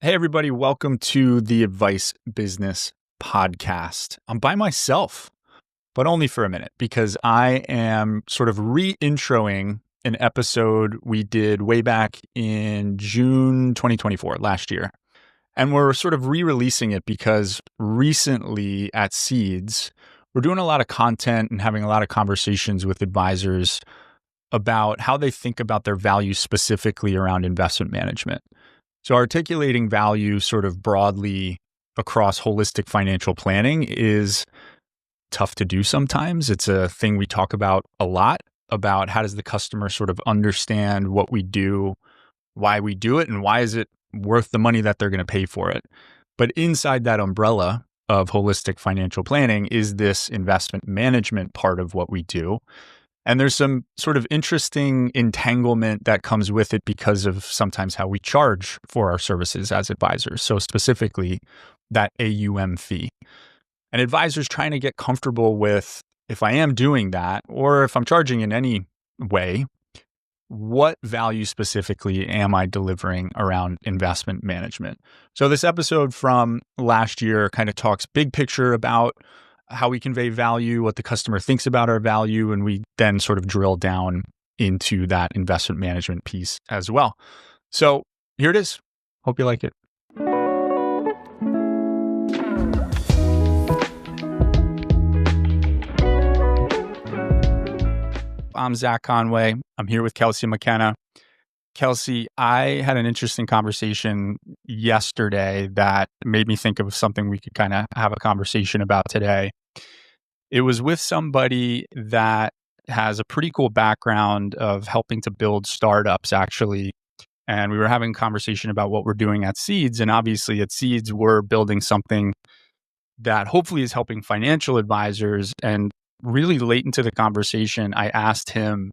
Hey, everybody, welcome to the Advice Business Podcast. I'm by myself, but only for a minute because I am sort of re-introing an episode we did way back in June 2024, last year. And we're sort of re-releasing it because recently at Seeds, we're doing a lot of content and having a lot of conversations with advisors about how they think about their value specifically around investment management. So articulating value sort of broadly across holistic financial planning is tough to do sometimes. It's a thing we talk about a lot, about how does the customer sort of understand what we do, why we do it, and why is it worth the money that they're going to pay for it. But inside that umbrella of holistic financial planning is this investment management part of what we do. And there's some sort of interesting entanglement that comes with it because of sometimes how we charge for our services as advisors. So specifically, that AUM fee. And advisors trying to get comfortable with, if I am doing that, or if I'm charging in any way, what value specifically am I delivering around investment management? So this episode from last year kind of talks big picture about how we convey value, what the customer thinks about our value, and we then sort of drill down into that investment management piece as well. So here it is. Hope you like it. I'm Zach Conway. I'm here with Kelsey McKenna. Kelsey, I had an interesting conversation yesterday that made me think of something we could kind of have a conversation about today. It was with somebody that has a pretty cool background of helping to build startups, actually. And we were having a conversation about what we're doing at Seeds. And obviously at Seeds, we're building something that hopefully is helping financial advisors. And really late into the conversation, I asked him,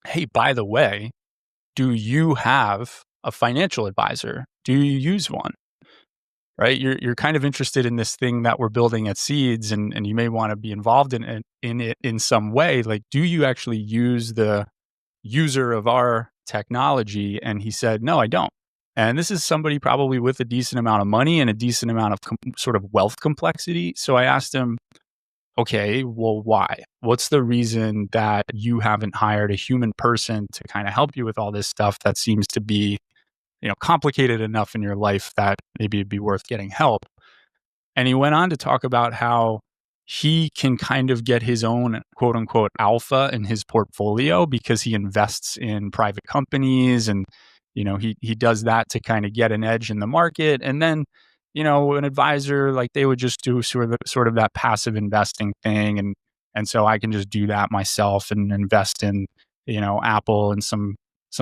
hey, by the way, do you have a financial advisor? Do you use one? Right? You're kind of interested in this thing that we're building at Seeds, and you may want to be involved in it in some way. Like, do you actually use the user of our technology? And he said, no, I don't. And this is somebody probably with a decent amount of money and a decent amount of sort of wealth complexity. So I asked him, okay, well, why? What's the reason that you haven't hired a human person to kind of help you with all this stuff that seems to be complicated enough in your life that maybe it'd be worth getting help? And he went on to talk about how he can kind of get his own quote unquote alpha in his portfolio because he invests in private companies, and he does that to kind of get an edge in the market. And then an advisor, like, they would just do sort of that passive investing thing, and so I can just do that myself and invest in Apple and some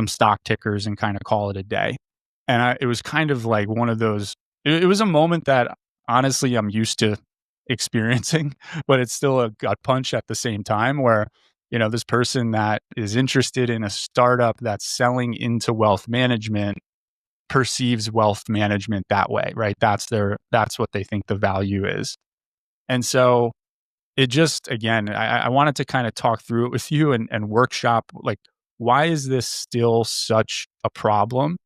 stock tickers and kind of call it a day. And it was kind of like one of those, it was a moment that honestly I'm used to experiencing, but it's still a gut punch at the same time, where, this person that is interested in a startup that's selling into wealth management perceives wealth management that way, right? That's what they think the value is. And so it just, again, I wanted to kind of talk through it with you and workshop, like, why is this still such a problem?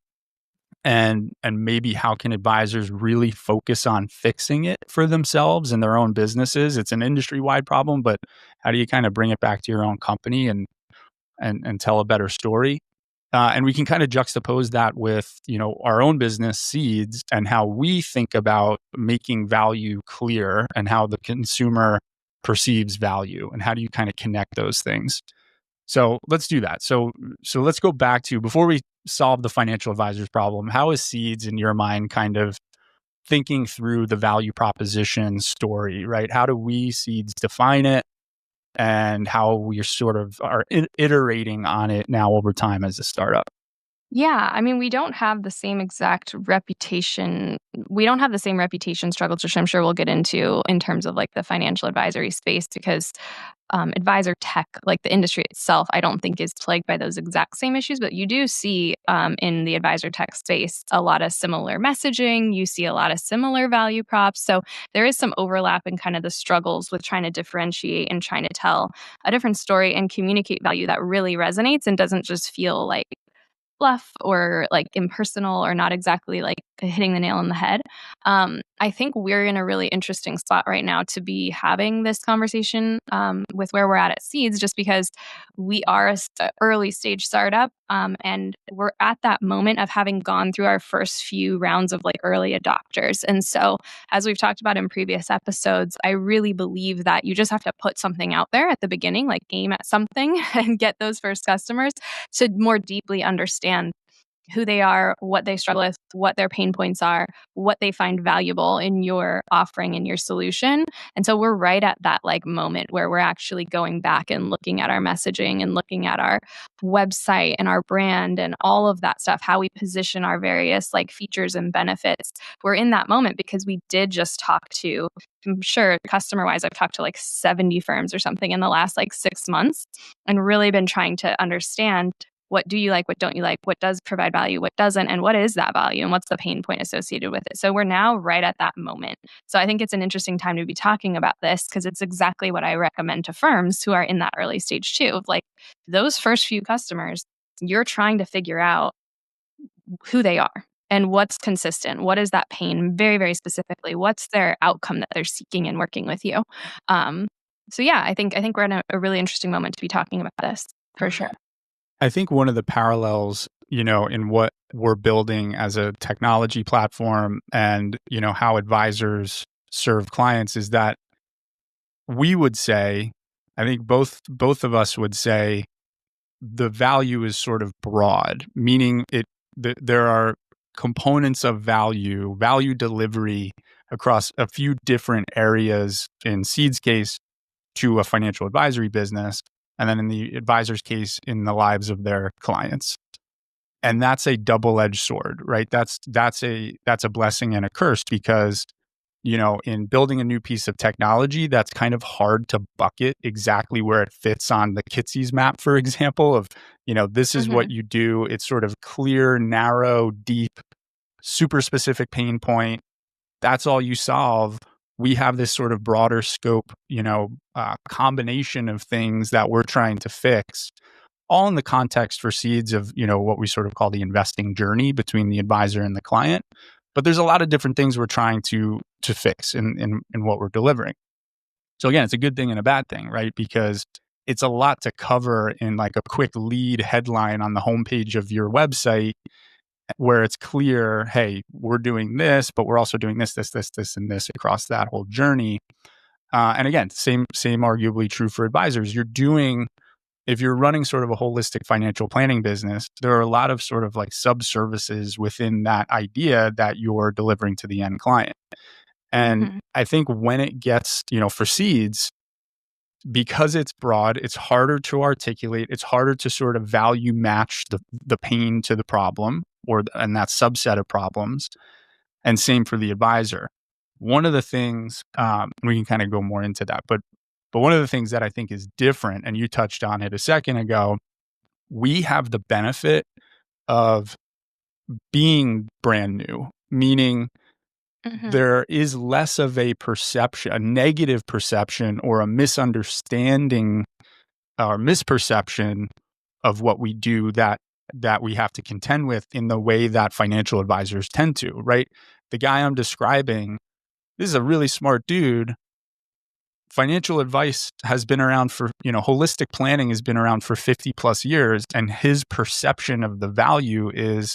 And maybe how can advisors really focus on fixing it for themselves and their own businesses? It's an industry-wide problem, but how do you kind of bring it back to your own company and tell a better story? And we can kind of juxtapose that with, our own business, Seeds, and how we think about making value clear and how the consumer perceives value, and how do you kind of connect those things? So let's do that. So let's go back to, before we solve the financial advisor's problem, how is Seeds in your mind kind of thinking through the value proposition story, right? How do we, Seeds, define it, and how we sort of are iterating on it now over time as a startup? Yeah, I mean, we don't have the same exact reputation. We don't have the same reputation struggles, which I'm sure we'll get into in terms of like the financial advisory space, because advisor tech, like the industry itself, I don't think is plagued by those exact same issues. But you do see in the advisor tech space a lot of similar messaging. You see a lot of similar value props. So there is some overlap in kind of the struggles with trying to differentiate and trying to tell a different story and communicate value that really resonates and doesn't just feel like fluff or like impersonal or not exactly like hitting the nail on the head. I think we're in a really interesting spot right now to be having this conversation with where we're at Seeds, just because we are a early stage startup, and we're at that moment of having gone through our first few rounds of like early adopters. And so, as we've talked about in previous episodes, I really believe that you just have to put something out there at the beginning, like aim at something and get those first customers to more deeply understand who they are, what they struggle with, what their pain points are, what they find valuable in your offering and your solution. And so we're right at that like moment where we're actually going back and looking at our messaging and looking at our website and our brand and all of that stuff, how we position our various like features and benefits. We're in that moment because we did just talk to, I'm sure customer wise, I've talked to like 70 firms or something in the last like 6 months and really been trying to understand, what do you like? What don't you like? What does provide value? What doesn't? And what is that value? And what's the pain point associated with it? So we're now right at that moment. So I think it's an interesting time to be talking about this because it's exactly what I recommend to firms who are in that early stage too. Of like those first few customers, you're trying to figure out who they are and what's consistent. What is that pain very, very specifically? What's their outcome that they're seeking in working with you? So yeah, I think we're in a really interesting moment to be talking about this for sure. I think one of the parallels, in what we're building as a technology platform and, how advisors serve clients is that we would say, I think both of us would say the value is sort of broad, meaning there are components of value delivery across a few different areas in Seed's case to a financial advisory business. And then in the advisor's case, in the lives of their clients. And that's a double-edged sword, right? That's a blessing and a curse because, in building a new piece of technology, that's kind of hard to bucket exactly where it fits on the Kitsy's map, for example, of, this is what you do. It's sort of clear, narrow, deep, super specific pain point. That's all you solve. We have this sort of broader scope, combination of things that we're trying to fix, all in the context for Seeds of, what we sort of call the investing journey between the advisor and the client. But there's a lot of different things we're trying to fix in what we're delivering. So again, it's a good thing and a bad thing, right? Because it's a lot to cover in like a quick lead headline on the homepage of your website, where it's clear, hey, we're doing this, but we're also doing this, and this across that whole journey. And again, same arguably true for advisors. If you're running sort of a holistic financial planning business, there are a lot of sort of like sub-services within that idea that you're delivering to the end client. And I think when it gets, for Seeds, because it's broad, it's harder to articulate, it's harder to sort of value match the pain to the problem and that subset of problems. And same for the advisor. One of the things, we can kind of go more into that, but one of the things that I think is different, and you touched on it a second ago, we have the benefit of being brand new, meaning there is less of a perception, a negative perception or a misunderstanding or misperception of what we do that we have to contend with in the way that financial advisors tend to, right? The guy I'm describing, this is a really smart dude. Financial advice has been around for, holistic planning has been around for 50 plus years. And his perception of the value is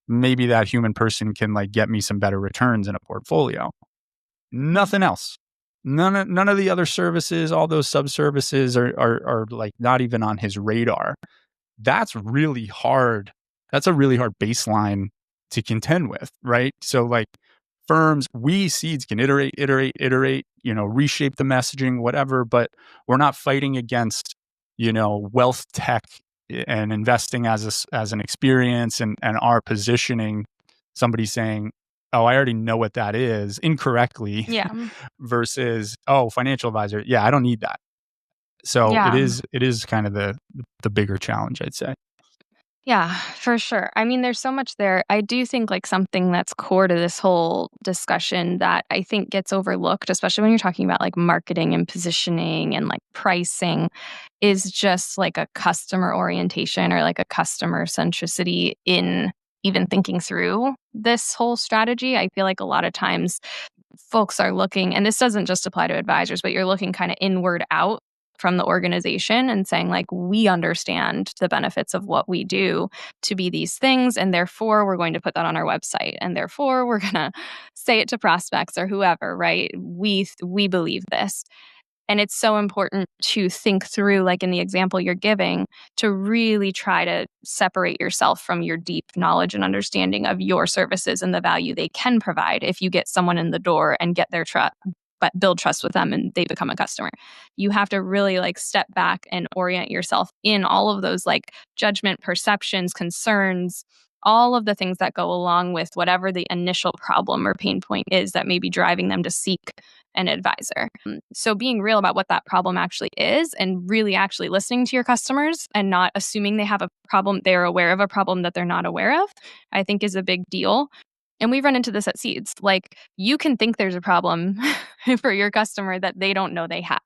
maybe that human person can like get me some better returns in a portfolio. Nothing else. None of the other services, all those sub-services are like not even on his radar. That's really hard. That's a really hard baseline to contend with, right? So like firms, we Seeds can iterate, reshape the messaging, whatever, but we're not fighting against, wealth tech and investing as an experience and our positioning. Somebody saying, oh, I already know what that is incorrectly. Yeah. Versus, oh, financial advisor. Yeah, I don't need that. So Yeah. it is kind of the bigger challenge, I'd say. Yeah, for sure. I mean, there's so much there. I do think like something that's core to this whole discussion that I think gets overlooked, especially when you're talking about like marketing and positioning and like pricing, is just like a customer orientation or like a customer centricity in even thinking through this whole strategy. I feel like a lot of times folks are looking, and this doesn't just apply to advisors, but you're looking kind of inward out from the organization and saying, like, we understand the benefits of what we do to be these things, and therefore we're going to put that on our website, and therefore we're going to say it to prospects or whoever, right? We believe this. And it's so important to think through, like in the example you're giving, to really try to separate yourself from your deep knowledge and understanding of your services and the value they can provide if you get someone in the door and get their trust, but build trust with them and they become a customer. You have to really like step back and orient yourself in all of those like judgment, perceptions, concerns, all of the things that go along with whatever the initial problem or pain point is that may be driving them to seek an advisor. So being real about what that problem actually is and really actually listening to your customers and not assuming they have a problem, they're aware of a problem that they're not aware of, I think is a big deal. And we run into this at Seeds. Like, you can think there's a problem for your customer that they don't know they have.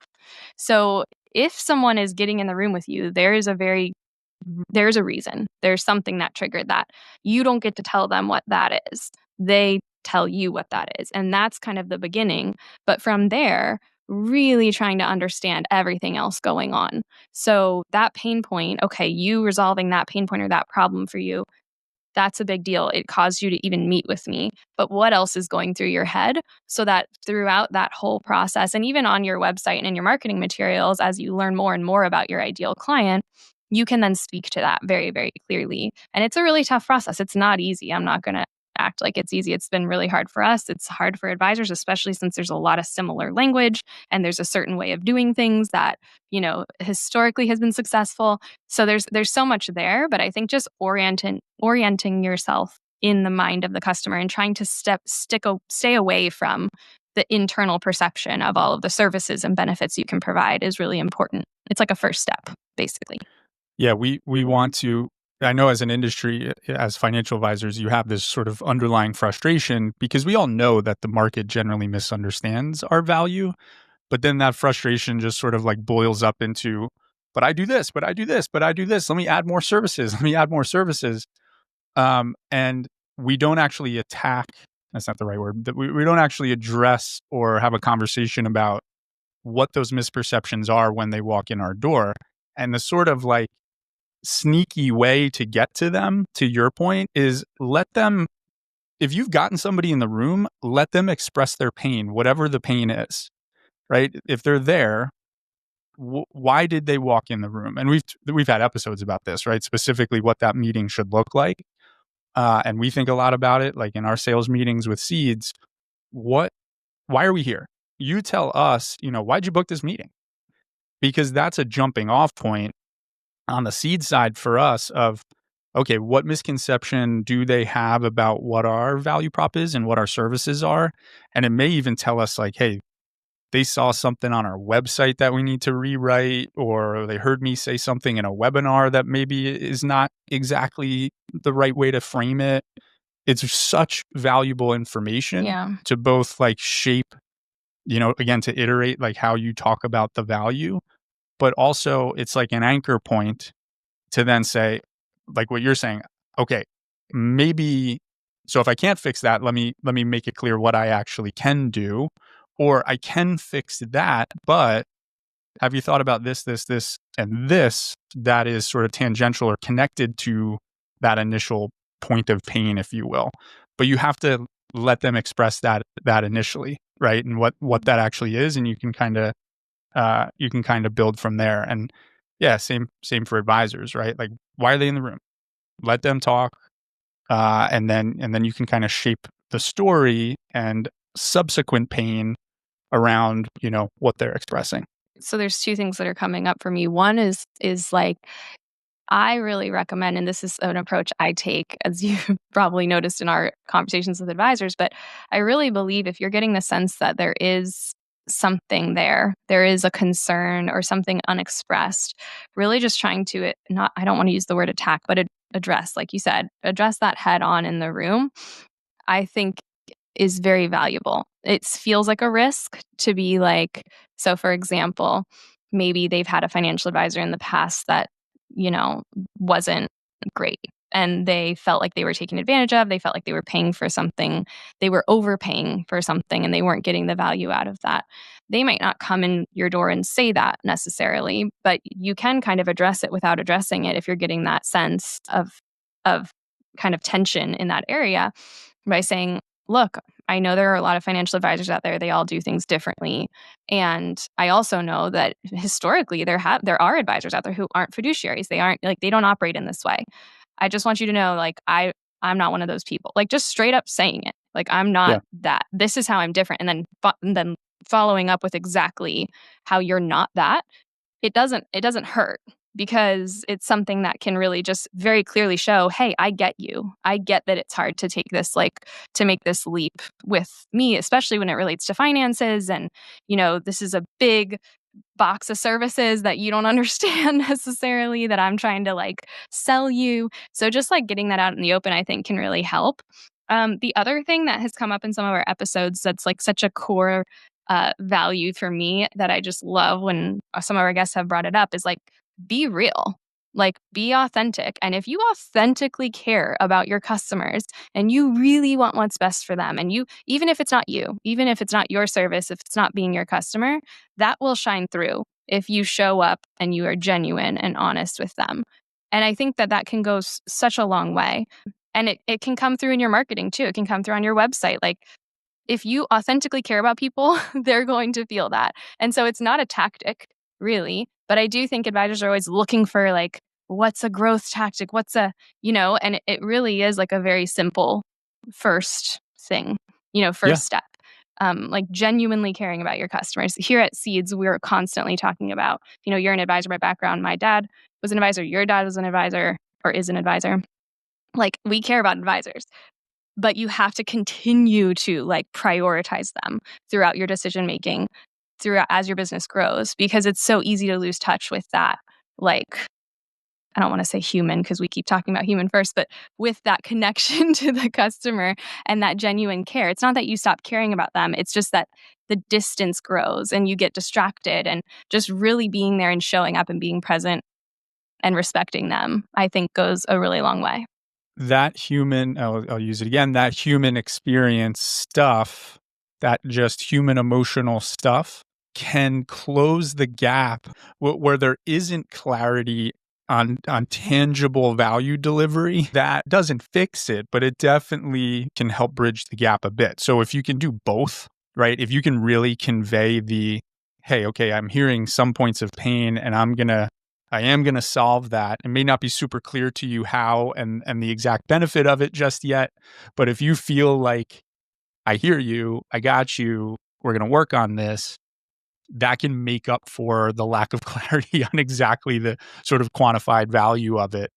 So if someone is getting in the room with you, there's a reason. There's something that triggered that. You don't get to tell them what that is. They tell you what that is. And that's kind of the beginning. But from there, really trying to understand everything else going on. So that pain point, okay, you resolving that pain point or that problem for you, that's a big deal. It caused you to even meet with me. But what else is going through your head so that throughout that whole process, and even on your website and in your marketing materials, as you learn more and more about your ideal client, you can then speak to that very, very clearly. And it's a really tough process. It's not easy. I'm not going to act like it's easy. It's been really hard for us. It's hard for advisors, especially since there's a lot of similar language and there's a certain way of doing things that, historically has been successful. So there's so much there, but I think just orienting yourself in the mind of the customer and trying to stay away from the internal perception of all of the services and benefits you can provide is really important. It's like a first step, basically. Yeah, we want to. I know as an industry, as financial advisors, you have this sort of underlying frustration because we all know that the market generally misunderstands our value. But then that frustration just sort of like boils up into, but I do this, but I do this, but I do this. Let me add more services. Let me add more services. And we don't actually attack. That's not the right word. We don't actually address or have a conversation about what those misperceptions are when they walk in our door. And the sort of like sneaky way to get to them, to your point, is let them, if you've gotten somebody in the room, let them express their pain, whatever the pain is, right? If they're there, why did they walk in the room? And we've had episodes about this, right? Specifically what that meeting should look like. And we think a lot about it, like in our sales meetings with Seeds. Why are we here? You tell us, why'd you book this meeting? Because that's a jumping off point on the Seed side for us of, okay, what misconception do they have about what our value prop is and what our services are? And it may even tell us like, hey, they saw something on our website that we need to rewrite, or they heard me say something in a webinar that maybe is not exactly the right way to frame it. It's such valuable information to both like shape, again, to iterate like how you talk about the value, but also it's like an anchor point to then say, like what you're saying, okay, maybe, so if I can't fix that, let me make it clear what I actually can do. Or I can fix that, but have you thought about this, and this that is sort of tangential or connected to that initial point of pain, if you will. But you have to let them express that initially, right? And what that actually is, and you can kind of build from there. And yeah, same for advisors, right? Like, why are they in the room? Let them talk, and then you can kind of shape the story and subsequent pain around, what they're expressing. So there's two things that are coming up for me. One is like, I really recommend, and this is an approach I take, as you've probably noticed in our conversations with advisors, but I really believe if you're getting the sense that there is something there is a concern or something unexpressed, really just trying to I don't want to use the word attack, but address, like you said, address that head on in the room, I think is very valuable. It feels like a risk to be like, so for example, maybe they've had a financial advisor in the past that, wasn't great. and they felt like they were taken advantage of. They felt like they were paying for something. They were overpaying for something and they weren't getting the value out of that. They might not come in your door and say that necessarily, but you can kind of address it without addressing it if you're getting that sense of kind of tension in that area by saying, look, I know there are a lot of financial advisors out there. They all do things differently. And I also know that historically there are advisors out there who aren't fiduciaries. They don't operate in this way. I just want you to know, like, I'm not one of those people. Like, just straight up saying it. Like, I'm Yeah. not that. This is how I'm different. And then following up with exactly how you're not that. It doesn't hurt, because it's something that can really just very clearly show, hey, I get you. I get that it's hard to to make this leap with me, especially when it relates to finances. And, this is a big box of services that you don't understand necessarily, that I'm trying to sell you. So just getting that out in the open, I think, can really help. The other thing that has come up in some of our episodes that's such a core value for me that I just love when some of our guests have brought it up is be real. Be authentic. And if you authentically care about your customers and you really want what's best for them, and even if it's not you, even if it's not your service, if it's not being your customer, that will shine through if you show up and you are genuine and honest with them. And I think that can go such a long way. And it can come through in your marketing too. It can come through on your website. If you authentically care about people, they're going to feel that. And so it's not a tactic, really. But I do think advisors are always looking for what's a growth tactic? And it really is a very simple first thing, Yeah. first step. Genuinely caring about your customers. Here at Seeds, we're constantly talking about, you're an advisor by background. My dad was an advisor. Your dad was an advisor or is an advisor. We care about advisors. But you have to continue to prioritize them throughout your decision making, throughout as your business grows, because it's so easy to lose touch with that. I don't want to say human because we keep talking about human first, but with that connection to the customer and that genuine care. It's not that you stop caring about them. It's just that the distance grows and you get distracted, and just really being there and showing up and being present and respecting them, I think, goes a really long way. That human, I'll use it again, that human experience stuff, that just human emotional stuff can close the gap where there isn't clarity on tangible value delivery. That doesn't fix it, but it definitely can help bridge the gap a bit. So if you can do both, right? If you can really convey hey, okay, I'm hearing some points of pain and I am going to solve that. It may not be super clear to you how and the exact benefit of it just yet. But if you feel like, I hear you, I got you, we're going to work on this, that can make up for the lack of clarity on exactly the sort of quantified value of it.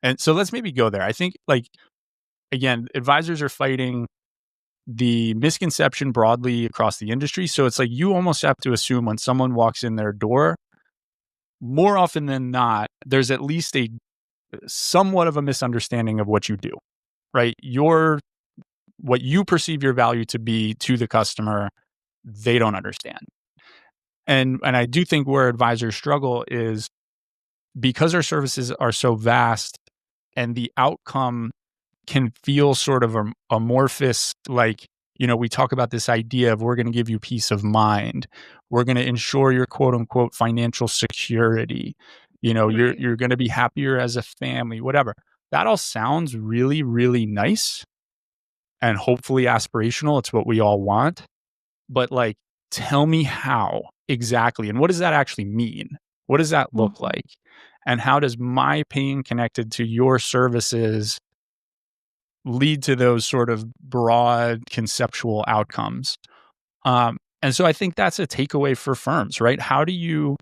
And so let's maybe go there. I think, again, advisors are fighting the misconception broadly across the industry. So it's you almost have to assume when someone walks in their door, more often than not, there's at least a somewhat of a misunderstanding of what you do, right? What you perceive your value to be to the customer, they don't understand. And I do think where advisors struggle is because our services are so vast and the outcome can feel sort of amorphous, we talk about this idea of we're going to give you peace of mind. We're going to ensure your quote unquote financial security. You're going to be happier as a family, whatever. That all sounds really, really nice and hopefully aspirational. It's what we all want. But tell me how exactly. And what does that actually mean? What does that look like? And how does my pain connected to your services lead to those sort of broad conceptual outcomes? And so I think that's a takeaway for firms, right? How do you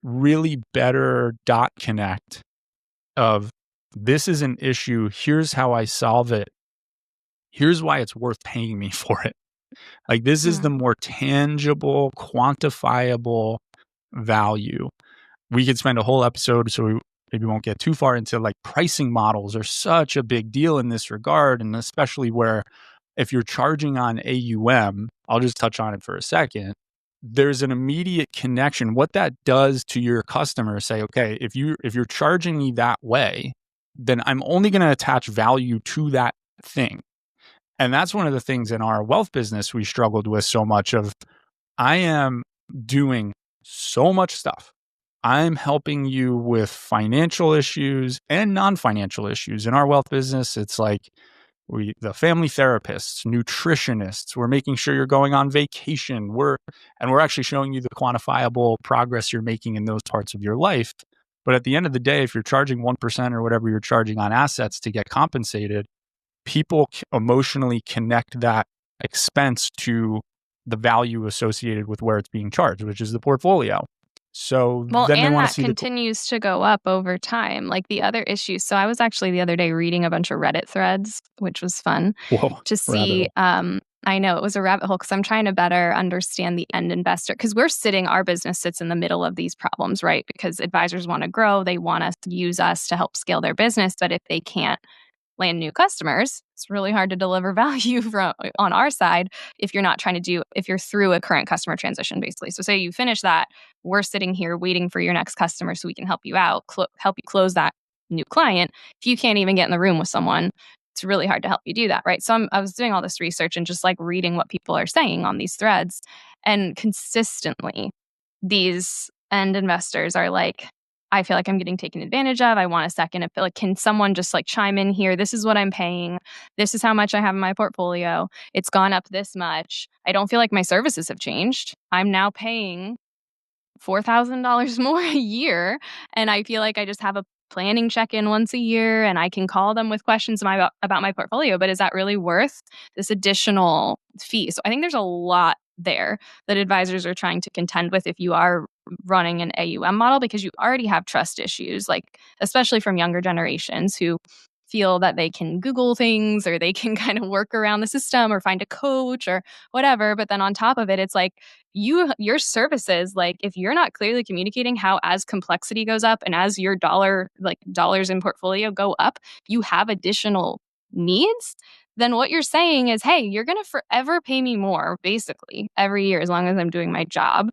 really better dot connect of this is an issue, here's how I solve it, here's why it's worth paying me for it. This is the more tangible, quantifiable value. We could spend a whole episode, so we maybe won't get too far into pricing models are such a big deal in this regard. And especially where if you're charging on AUM, I'll just touch on it for a second. There's an immediate connection. What that does to your customer, say, okay, if you're charging me that way, then I'm only going to attach value to that thing. And that's one of the things in our wealth business we struggled with so much of, I am doing so much stuff. I'm helping you with financial issues and non-financial issues. In our wealth business, it's like the family therapists, nutritionists, we're making sure you're going on vacation. We're actually showing you the quantifiable progress you're making in those parts of your life. But at the end of the day, if you're charging 1% or whatever you're charging on assets to get compensated, people emotionally connect that expense to the value associated with where it's being charged, which is the portfolio. So Well, then they and want to that see continues to go up over time. Like the other issues. So I was actually the other day reading a bunch of Reddit threads, which was fun whoa, to rabbit see. hole. I know it was a rabbit hole because I'm trying to better understand the end investor because our business sits in the middle of these problems, right? Because advisors want to grow, they want to use us to help scale their business, but if they can't land new customers, it's really hard to deliver value on our side if you're through a current customer transition, basically. So say you finish that, we're sitting here waiting for your next customer so we can help you out, help you close that new client. If you can't even get in the room with someone, it's really hard to help you do that, right? So I was doing all this research and just like reading what people are saying on these threads. And consistently, these end investors are like, I feel like I'm getting taken advantage of. I want a second. I feel like, can someone just like chime in here? This is what I'm paying. This is how much I have in my portfolio. It's gone up this much. I don't feel like my services have changed. I'm now paying $4,000 more a year. And I feel like I just have a planning check-in once a year and I can call them with questions about my portfolio. But is that really worth this additional fee? So I think there's a lot there that advisors are trying to contend with if you are running an AUM model, because you already have trust issues, like especially from younger generations who feel that they can Google things or they can kind of work around the system or find a coach or whatever. But then on top of it, it's like your services, like if you're not clearly communicating how as complexity goes up and as your dollars in portfolio go up, you have additional needs, then what you're saying is, hey, you're going to forever pay me more, basically, every year as long as I'm doing my job.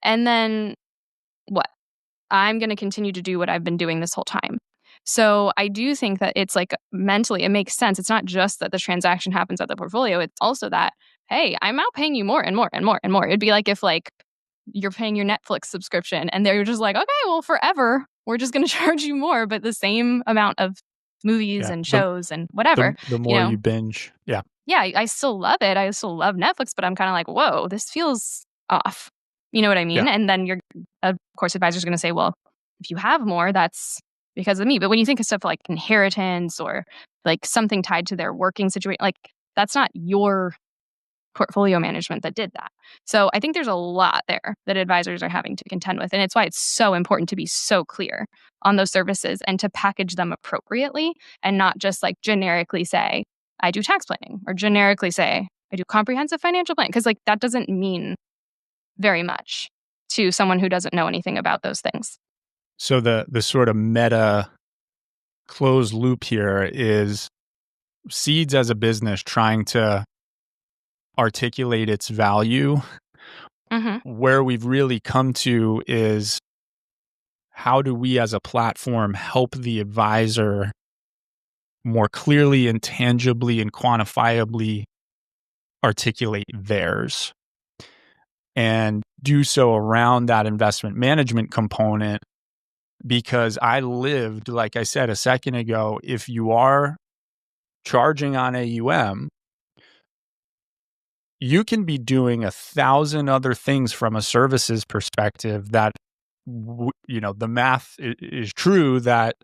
And then what? I'm going to continue to do what I've been doing this whole time. So I do think that it's like mentally, it makes sense. It's not just that the transaction happens at the portfolio. It's also that, hey, I'm now paying you more and more and more and more. It'd be like if like you're paying your Netflix subscription and they're just like, okay, well, forever, we're just going to charge you more, but the same amount of movies Yeah. and shows and whatever, The more you binge. Yeah. yeah, I still love it. I still love Netflix, but I'm kind of like, whoa, this feels off. You know what I mean? Yeah. And then of course, advisor's going to say, well, if you have more, that's because of me. But when you think of stuff like inheritance or like something tied to their working situation, like that's not your portfolio management that did that. So I think there's a lot there that advisors are having to contend with. And it's why it's so important to be so clear on those services and to package them appropriately and not just like generically say, I do tax planning, or generically say, I do comprehensive financial planning. Because like that doesn't mean very much to someone who doesn't know anything about those things. So the sort of meta closed loop here is Seeds as a business trying to articulate its value. Where we've really come to is, how do we as a platform help the advisor more clearly and tangibly and quantifiably articulate theirs, and do so around that investment management component? Because I lived, like I said a second ago, if you are charging on AUM, you can be doing 1,000 other things from a services perspective that, the math is true that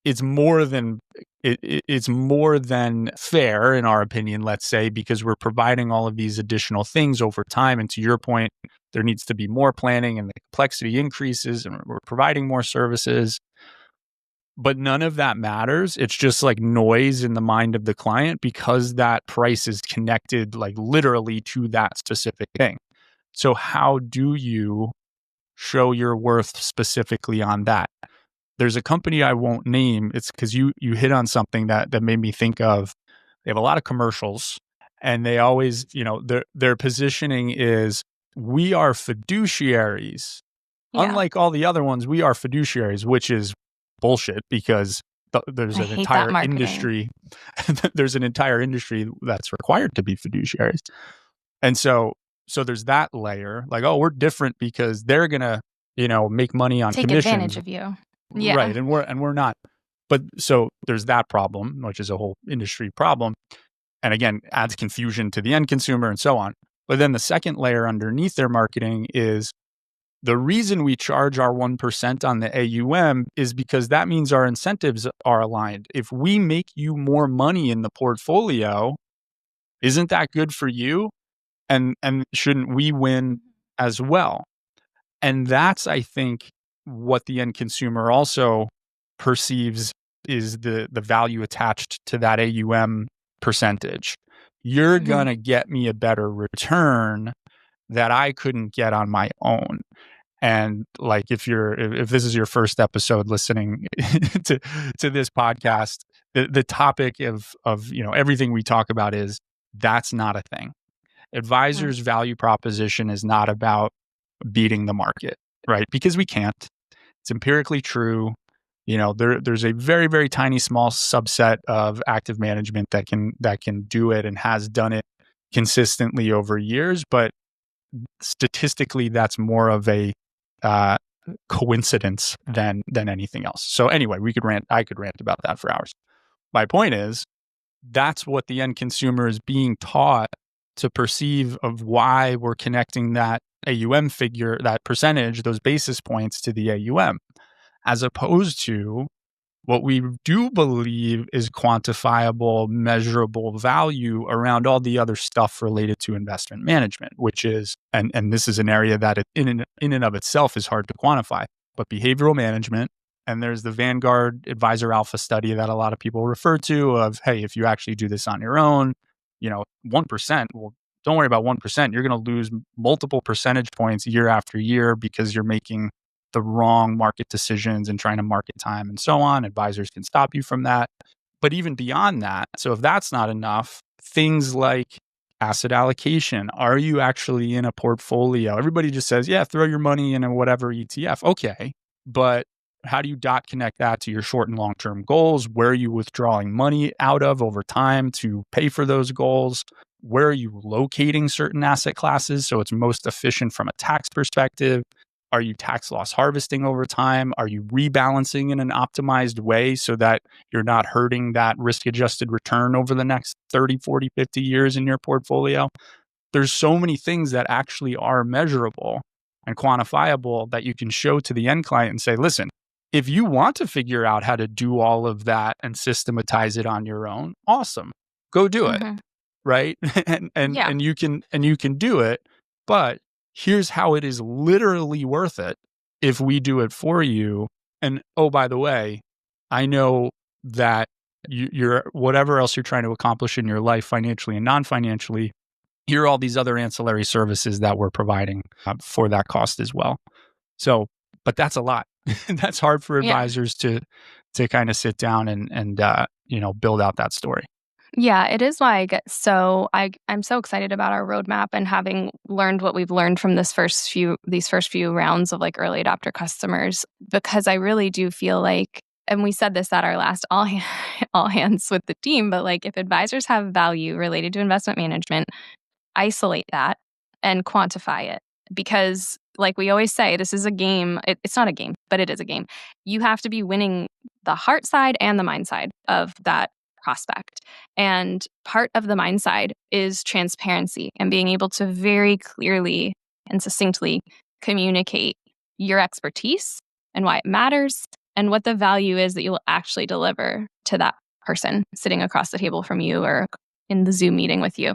it's more than it's more than fair, in our opinion, let's say, because we're providing all of these additional things over time. And to your point, there needs to be more planning and the complexity increases and we're providing more services. But none of that matters. It's just like noise in the mind of the client because that price is connected like literally to that specific thing. So how do you show your worth specifically on that? There's a company I won't name. It's because you hit on something that made me think of. They have a lot of commercials and they always, their positioning is, we are fiduciaries. Yeah. Unlike all the other ones, we are fiduciaries, which is bullshit, because there's I an hate that entire marketing. industry. There's an entire industry that's required to be fiduciaries. And so there's that layer, like, oh, we're different because they're gonna, make money on Take commissions, advantage of you. Yeah. right? And we're not. But so there's that problem, which is a whole industry problem, and again adds confusion to the end consumer and so on. But then the second layer underneath their marketing is the reason we charge our 1% on the AUM is because that means our incentives are aligned. If we make you more money in the portfolio, isn't that good for you? And shouldn't we win as well? And that's, I think, what the end consumer also perceives is the value attached to that AUM percentage. You're Mhm. gonna get me a better return that I couldn't get on my own. And like if this is your first episode listening to this podcast, the topic of everything we talk about is that's not a thing. Mm. Advisors' value proposition is not about beating the market, right? Because we can't. It's empirically true. There's a very, very tiny small subset of active management that can do it and has done it consistently over years, but statistically that's more of a uh, coincidence than anything else. So anyway, I could rant about that for hours. My point is that's what the end consumer is being taught to perceive of why we're connecting that AUM figure, that percentage, those basis points to the AUM, as opposed to what we do believe is quantifiable, measurable value around all the other stuff related to investment management, which is, and this is an area that in and of itself is hard to quantify, but behavioral management. And there's the Vanguard Advisor Alpha study that a lot of people refer to of, hey, if you actually do this on your own, 1%, well, don't worry about 1%. You're going to lose multiple percentage points year after year because you're making the wrong market decisions and trying to market time and so on. Advisors can stop you from that. But even beyond that, so if that's not enough, things like asset allocation. Are you actually in a portfolio? Everybody just says, yeah, throw your money in a whatever ETF. Okay. But how do you dot connect that to your short and long term goals? Where are you withdrawing money out of over time to pay for those goals? Where are you locating certain asset classes so it's most efficient from a tax perspective? Are you tax loss harvesting over time? Are you rebalancing in an optimized way so that you're not hurting that risk adjusted return over the next 30, 40, 50 years in your portfolio? There's so many things that actually are measurable and quantifiable that you can show to the end client and say, listen, if you want to figure out how to do all of that and systematize it on your own, awesome. Go do it, Mhm. right? and and Yeah. and you can do it, but here's how it is literally worth it if we do it for you. And oh, by the way, I know that you're whatever else you're trying to accomplish in your life, financially and non-financially, here are all these other ancillary services that we're providing for that cost as well. So, but that's a lot. That's hard for Yeah. advisors to kind of sit down and build out that story. Yeah, it is why I'm so excited about our roadmap and having learned what we've learned from these first few rounds of like early adopter customers, because I really do feel like, and we said this at our last all hands with the team, but like if advisors have value related to investment management, isolate that and quantify it. Because, like we always say, this is a game. It's not a game, but it is a game. You have to be winning the heart side and the mind side of that prospect. And part of the mind side is transparency and being able to very clearly and succinctly communicate your expertise and why it matters and what the value is that you will actually deliver to that person sitting across the table from you or in the Zoom meeting with you.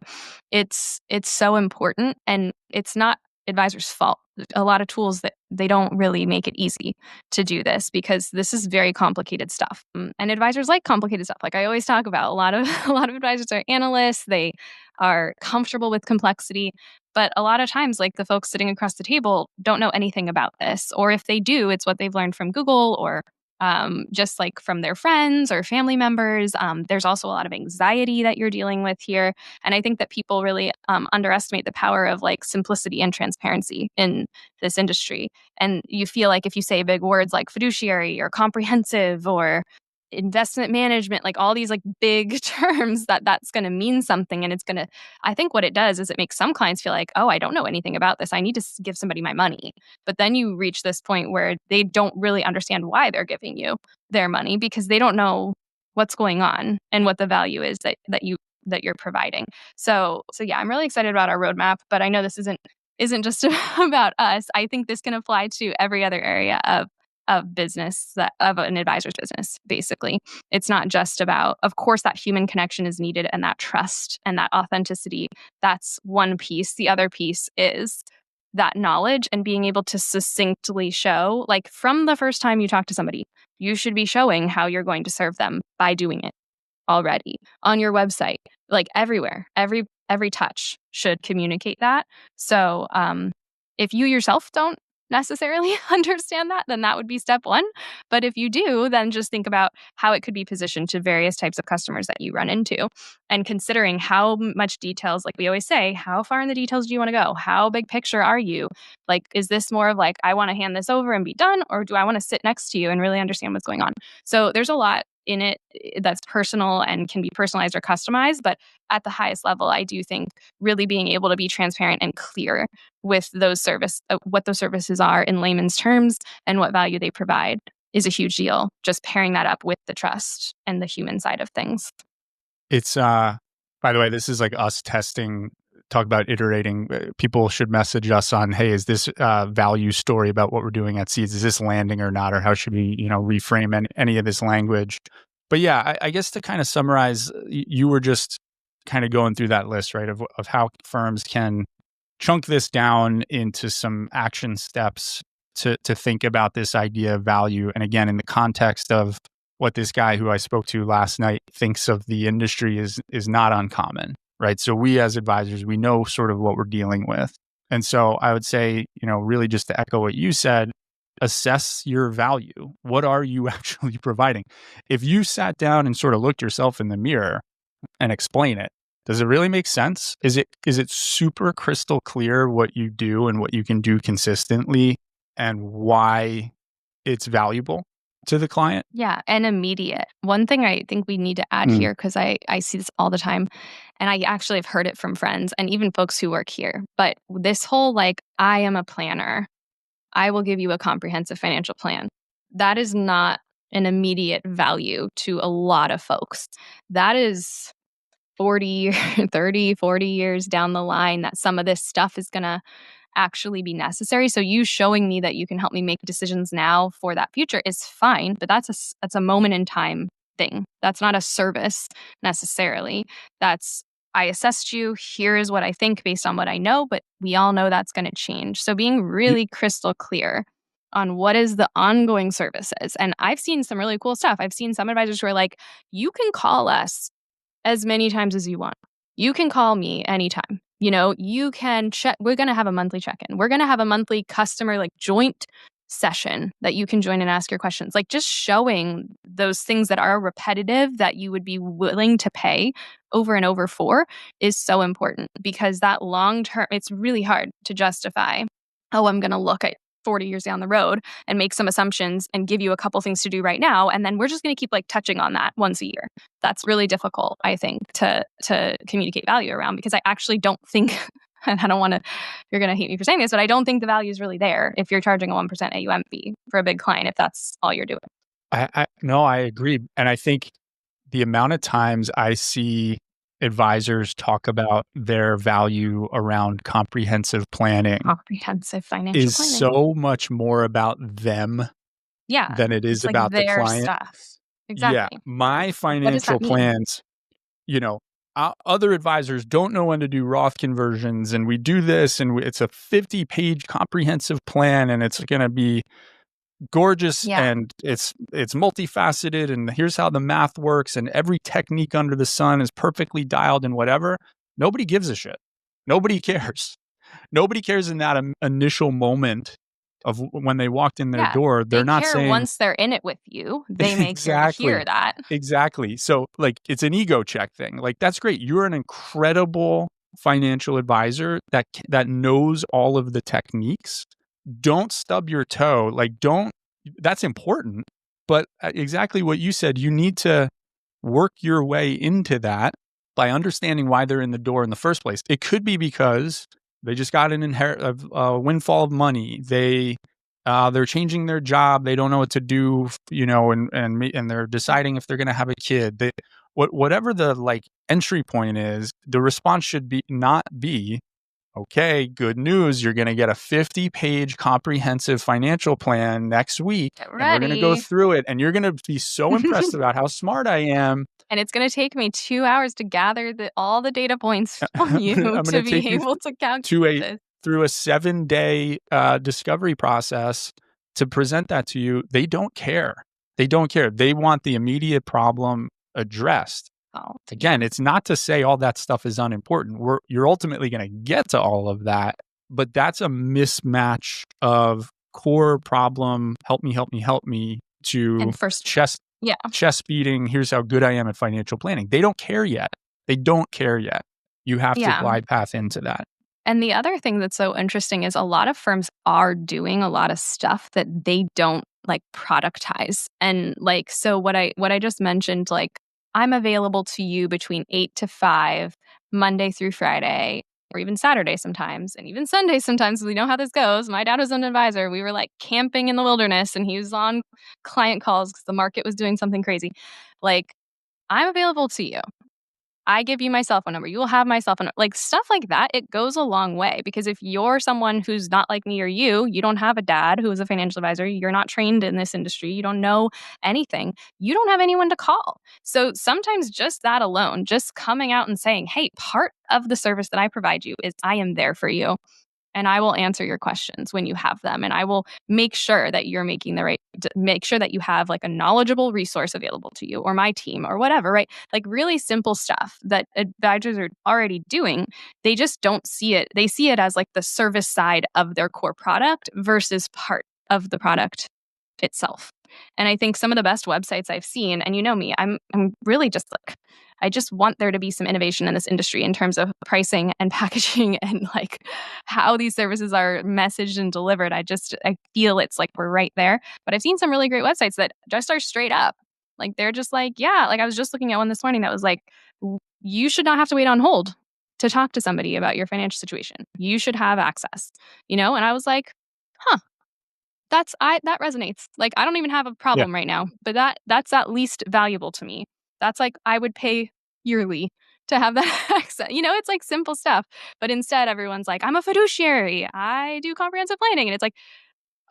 It's so important, and it's not advisors' fault. A lot of tools that they don't really make it easy to do this because this is very complicated stuff. And advisors like complicated stuff. Like I always talk about, a lot of a lot of advisors are analysts. They are comfortable with complexity, but a lot of times like the folks sitting across the table don't know anything about this, or if they do, it's what they've learned from Google or just like from their friends or family members. There's also a lot of anxiety that you're dealing with here. And I think that people really underestimate the power of like simplicity and transparency in this industry. And you feel like if you say big words like fiduciary or comprehensive or investment management, like all these like big terms that's going to mean something. And I think what it does is it makes some clients feel like, oh, I don't know anything about this. I need to give somebody my money. But then you reach this point where they don't really understand why they're giving you their money because they don't know what's going on and what the value is that you're providing. So yeah, I'm really excited about our roadmap, but I know this isn't just about us. I think this can apply to every other area of business, of an advisor's business, basically. It's not just about, of course, that human connection is needed and that trust and that authenticity. That's one piece. The other piece is that knowledge and being able to succinctly show, like from the first time you talk to somebody, you should be showing how you're going to serve them by doing it already on your website, like everywhere. Every touch should communicate that. So if you yourself don't necessarily understand that, then that would be step one. But if you do, then just think about how it could be positioned to various types of customers that you run into, and considering how much details, like we always say, how far in the details do you want to go? How big picture are you? Like, is this more of like, I want to hand this over and be done? Or do I want to sit next to you and really understand what's going on? So there's a lot in it that's personal and can be personalized or customized. But at the highest level, I do think really being able to be transparent and clear with what those services are in layman's terms and what value they provide is a huge deal. Just pairing that up with the trust and the human side of things. It's by the way, this is like us testing, talk about iterating. People should message us on, hey, is this value story about what we're doing at Seeds, is this landing or not, or how should we, reframe any of this language? But yeah, I guess to kind of summarize, you were just kind of going through that list, right, of how firms can chunk this down into some action steps to think about this idea of value. And again, in the context of what this guy who I spoke to last night thinks of the industry is not uncommon, right? So we as advisors, we know sort of what we're dealing with. And so I would say, really just to echo what you said, assess your value. What are you actually providing? If you sat down and sort of looked yourself in the mirror and explain it, does it really make sense? Is it super crystal clear what you do and what you can do consistently and why it's valuable to the client? Yeah, and immediate. One thing I think we need to add here, because I see this all the time, and I actually have heard it from friends and even folks who work here, but this whole like, I am a planner, I will give you a comprehensive financial plan. That is not an immediate value to a lot of folks. That is 40, 30, 40 years down the line that some of this stuff is going to actually be necessary. So you showing me that you can help me make decisions now for that future is fine, but that's a moment in time thing. That's not a service necessarily. That's, I assessed you, here is what I think based on what I know, but we all know that's going to change. So being really crystal clear on what is the ongoing services. And I've seen some really cool stuff. I've seen some advisors who are like, you can call us as many times as you want. You can call me anytime. You can check. We're going to have a monthly check-in. We're going to have a monthly customer like joint session that you can join and ask your questions. Like just showing those things that are repetitive that you would be willing to pay over and over for is so important, because that long term, it's really hard to justify, oh, I'm going to look at 40 years down the road and make some assumptions and give you a couple things to do right now. And then we're just going to keep like touching on that once a year. That's really difficult, I think, to communicate value around, because I actually don't think, and I don't want to, you're going to hate me for saying this, but I don't think the value is really there if you're charging a 1% AUM fee for a big client, if that's all you're doing. No, I agree. And I think the amount of times I see advisors talk about their value around comprehensive planning, comprehensive financial is planning, so much more about them than it is like about the their client. Stuff. Exactly. Yeah, my financial plans, other advisors don't know when to do Roth conversions, and we do this, and it's a 50-page comprehensive plan, and it's going to be gorgeous, and it's multifaceted, and here's how the math works, and every technique under the sun is perfectly dialed and whatever. Nobody gives a shit. Nobody cares. Nobody cares in that initial moment of when they walked in their door. They're not saying, once they're in it with you, they may care to hear that. Exactly. So like, it's an ego check thing. Like, that's great. You're an incredible financial advisor that knows all of the techniques. Don't stub your toe. Like, that's important. But exactly what you said, you need to work your way into that by understanding why they're in the door in the first place. It could be because they just got a windfall of money. They're changing their job. They don't know what to do, and they're deciding if they're going to have a kid. Whatever the like entry point is, the response should not be, okay, good news. You're going to get a 50-page comprehensive financial plan next week. Get And we're going to go ready. through it. And you're going to be so impressed about how smart I am. And it's going to take me 2 hours to gather all the data points from you I'm to going to be take you able to calculate this. through a 7-day discovery process to present that to you. They don't care. They don't care. They want the immediate problem addressed. Oh, Again, it's not to say all that stuff is unimportant. You're ultimately going to get to all of that, but that's a mismatch of core problem, help me, to and first, chest beating, here's how good I am at financial planning. They don't care yet. You have to glide path into that. And the other thing that's so interesting is a lot of firms are doing a lot of stuff that they don't like productize. And like, so what I just mentioned, like, I'm available to you between 8 to 5, Monday through Friday, or even Saturday sometimes, and even Sunday sometimes. We know how this goes. My dad was an advisor. We were like camping in the wilderness, and he was on client calls because the market was doing something crazy. Like, I'm available to you. I give you my cell phone number. You will have my cell phone. Like stuff like that, it goes a long way because if you're someone who's not like me or you don't have a dad who is a financial advisor, you're not trained in this industry, you don't know anything, you don't have anyone to call. So sometimes just that alone, just coming out and saying, hey, part of the service that I provide you is I am there for you. And I will answer your questions when you have them. And I will make sure that you're make sure that you have like a knowledgeable resource available to you or my team or whatever, right? Like really simple stuff that advisors are already doing. They just don't see it. They see it as like the service side of their core product versus part of the product itself. And I think some of the best websites I've seen, and you know me, I'm really just like, I just want there to be some innovation in this industry in terms of pricing and packaging and like how these services are messaged and delivered. I feel it's like we're right there. But I've seen some really great websites that just are straight up. Like they're just like, yeah, like I was just looking at one this morning that was like, you should not have to wait on hold to talk to somebody about your financial situation. You should have access, And I was like, huh, that resonates. Like I don't even have a problem right now, but that's at least valuable to me. That's like I would pay yearly to have that access. It's like simple stuff. But instead everyone's like, I'm a fiduciary. I do comprehensive planning. And it's like,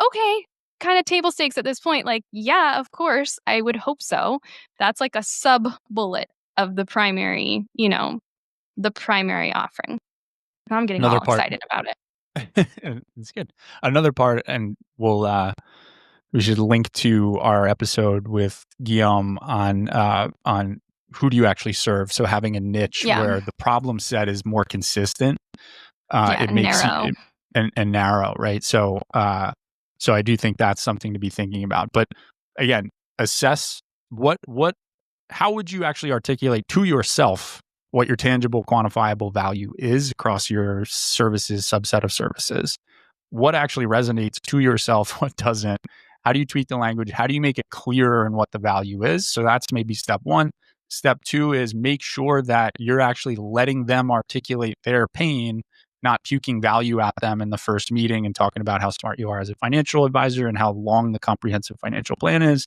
okay, kind of table stakes at this point. Like, yeah, of course, I would hope so. That's like a sub bullet of the primary, the primary offering. I'm getting all excited about it. It's good. Another part, and we should link to our episode with Guillaume on who do you actually serve. So having a niche where the problem set is more consistent, it makes narrow. And narrow, right? So I do think that's something to be thinking about. But again, assess how would you actually articulate to yourself what your tangible, quantifiable value is across your services, subset of services. What actually resonates to yourself, what doesn't? How do you tweak the language? How do you make it clearer in what the value is? So that's maybe step one. Step two is make sure that you're actually letting them articulate their pain, not puking value at them in the first meeting and talking about how smart you are as a financial advisor and how long the comprehensive financial plan is.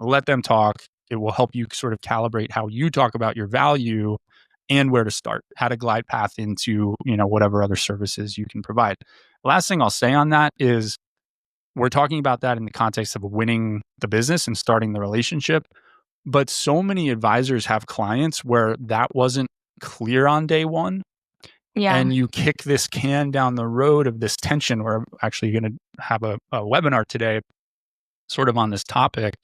Let them talk. It will help you sort of calibrate how you talk about your value and where to start, how to glide path into, whatever other services you can provide. The last thing I'll say on that is we're talking about that in the context of winning the business and starting the relationship. But so many advisors have clients where that wasn't clear on day one. Yeah. And you kick this can down the road of this tension. We're actually going to have a webinar today sort of on this topic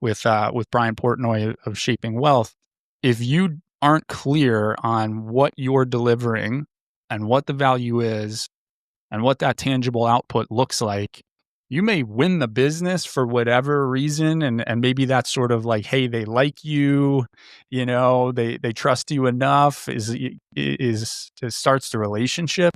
with Brian Portnoy of Shaping Wealth. If you aren't clear on what you're delivering and what the value is and what that tangible output looks like, you may win the business for whatever reason. And maybe that's sort of like, hey, they like you, they trust you enough is starts the relationship.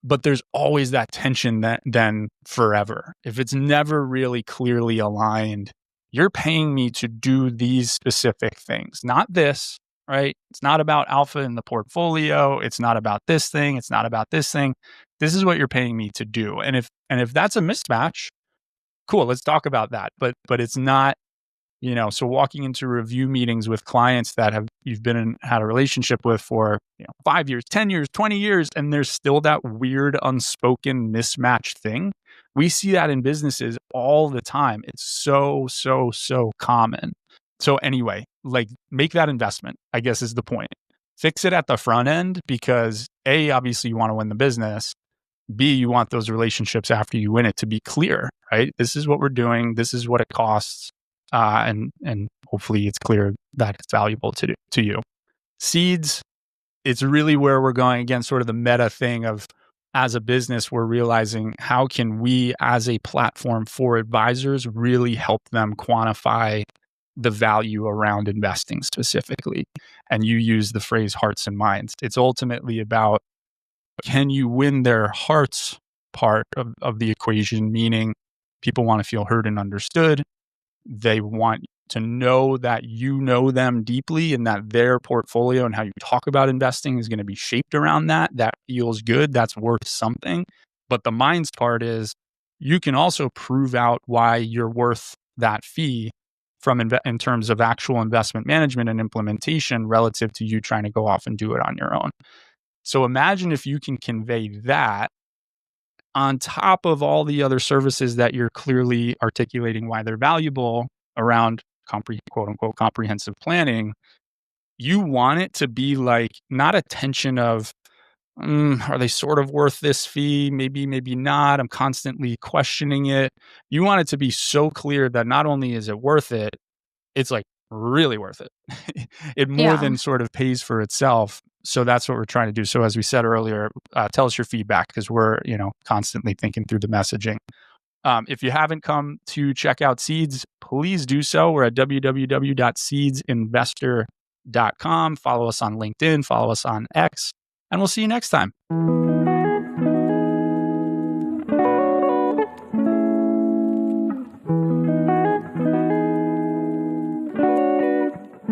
But there's always that tension that then forever. If it's never really clearly aligned, you're paying me to do these specific things, not this, right? It's not about alpha in the portfolio. It's not about this thing. It's not about this thing. This is what you're paying me to do. And if that's a mismatch, cool, let's talk about that. But it's not, so walking into review meetings with clients that you've had a relationship with for 5 years, 10 years, 20 years, and there's still that weird unspoken mismatch thing. We see that in businesses all the time. It's so common. So anyway, like, make that investment, I guess, is the point. Fix it at the front end, because A, obviously you want to win the business. B, you want those relationships after you win it to be clear, right? This is what we're doing. This is what it costs. And hopefully it's clear that it's valuable to you. Seeds, it's really where we're going, again, sort of the meta thing of, as a business, we're realizing, how can we as a platform for advisors really help them quantify the value around investing specifically? And you use the phrase hearts and minds. It's ultimately about, can you win their hearts part of the equation, meaning people want to feel heard and understood. They want to know that you know them deeply, and that their portfolio and how you talk about investing is going to be shaped around that. That feels good. That's worth something. But the minds part is, you can also prove out why you're worth that fee in terms of actual investment management and implementation relative to you trying to go off and do it on your own. So imagine if you can convey that on top of all the other services that you're clearly articulating why they're valuable around quote unquote comprehensive planning. You want it to be like, not a tension of, are they sort of worth this fee? Maybe, maybe not. I'm constantly questioning it. You want it to be so clear that not only is it worth it, it's like really worth it. It more than sort of pays for itself. So that's what we're trying to do. So as we said earlier, tell us your feedback, because we're, constantly thinking through the messaging. If you haven't come to check out Seeds, please do so. We're at www.seedsinvestor.com. Follow us on LinkedIn, follow us on X, and we'll see you next time.